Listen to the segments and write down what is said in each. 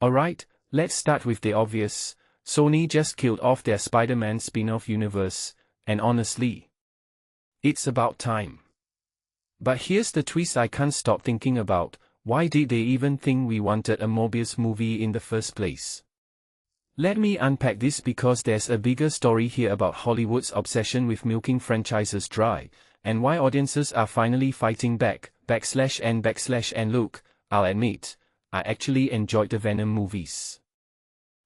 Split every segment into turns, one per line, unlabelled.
Alright, let's start with the obvious. Sony just killed off their Spider-Man spin-off universe, and honestly, it's about time. But here's the twist I can't stop thinking about: why did they even think we wanted a Morbius movie in the first place? Let me unpack this, because there's a bigger story here about Hollywood's obsession with milking franchises dry, and why audiences are finally fighting back, backslash and look, I'll admit, I actually enjoyed the Venom movies.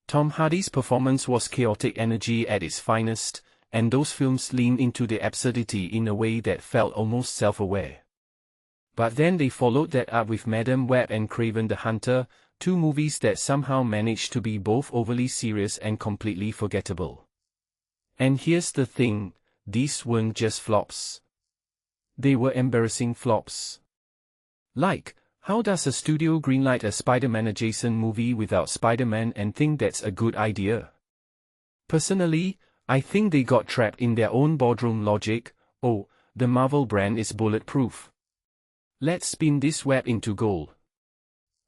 Tom Hardy's performance was chaotic energy at its finest, and those films leaned into the absurdity in a way that felt almost self-aware. But then they followed that up with Madam Web and Kraven the Hunter, two movies that somehow managed to be both overly serious and completely forgettable. And here's the thing, these weren't just flops. They were embarrassing flops. Like, how does a studio greenlight a Spider-Man adjacent movie without Spider-Man and think that's a good idea? Personally, I think they got trapped in their own boardroom logic. Oh, the Marvel brand is bulletproof. Let's spin this web into gold.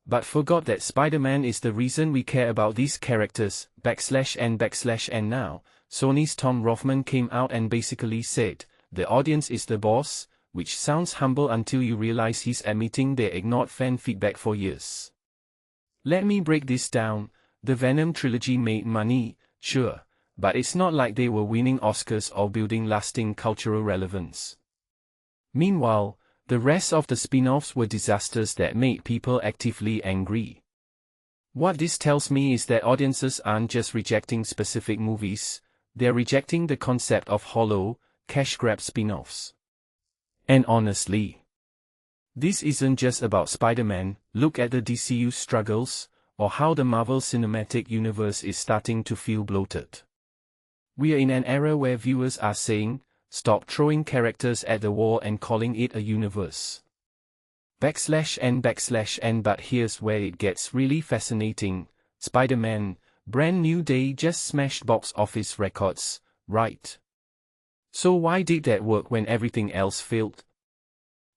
But forgot that Spider-Man is the reason we care about these characters, backslash and now, Sony's Tom Rothman came out and basically said, the audience is the boss, which sounds humble until you realize he's admitting they ignored fan feedback for years. Let me break this down. The Venom trilogy made money, sure, but it's not like they were winning Oscars or building lasting cultural relevance. Meanwhile, the rest of the spin-offs were disasters that made people actively angry. What this tells me is that audiences aren't just rejecting specific movies, they're rejecting the concept of hollow, cash-grab spin-offs. And honestly, this isn't just about Spider-Man. Look at the DCU struggles, or how the Marvel Cinematic Universe is starting to feel bloated. We are in an era where viewers are saying, stop throwing characters at the wall and calling it a universe. Backslash and but here's where it gets really fascinating. Spider-Man, Brand New Day just smashed box office records, right? So why did that work when everything else failed?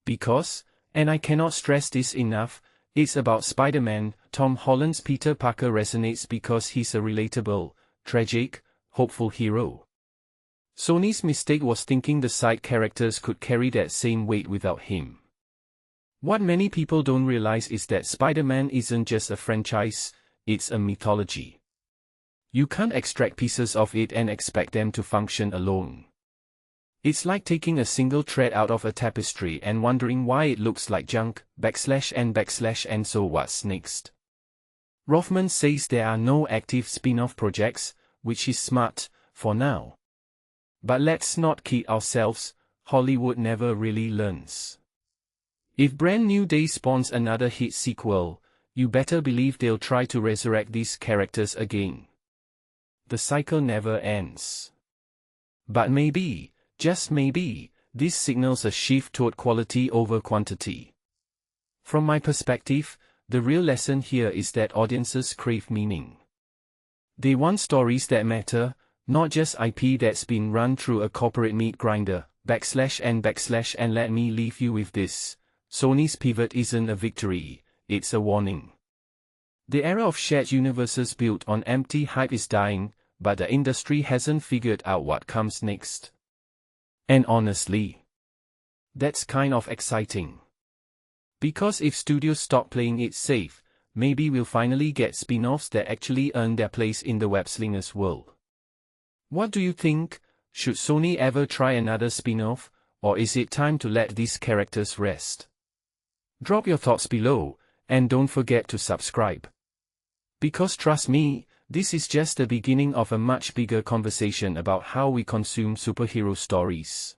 Because, and I cannot stress this enough, it's about Spider-Man. Tom Holland's Peter Parker resonates because he's a relatable, tragic, hopeful hero. Sony's mistake was thinking the side characters could carry that same weight without him. What many people don't realize is that Spider-Man isn't just a franchise, it's a mythology. You can't extract pieces of it and expect them to function alone. It's like taking a single thread out of a tapestry and wondering why it looks like junk, backslash and so what's next? Rothman says there are no active spin-off projects, which is smart, for now. But let's not kid ourselves, Hollywood never really learns. If Brand New Day spawns another hit sequel, you better believe they'll try to resurrect these characters again. The cycle never ends. But maybe, just maybe, this signals a shift toward quality over quantity. From my perspective, the real lesson here is that audiences crave meaning. They want stories that matter, not just IP that's been run through a corporate meat grinder. Backslash and let me leave you with this. Sony's pivot isn't a victory, it's a warning. The era of shared universes built on empty hype is dying, but the industry hasn't figured out what comes next. And honestly, that's kind of exciting. Because if studios stop playing it safe, maybe we'll finally get spin-offs that actually earn their place in the web-slingers world. What do you think? Should Sony ever try another spin-off, or is it time to let these characters rest? Drop your thoughts below, and don't forget to subscribe. Because trust me, this is just the beginning of a much bigger conversation about how we consume superhero stories.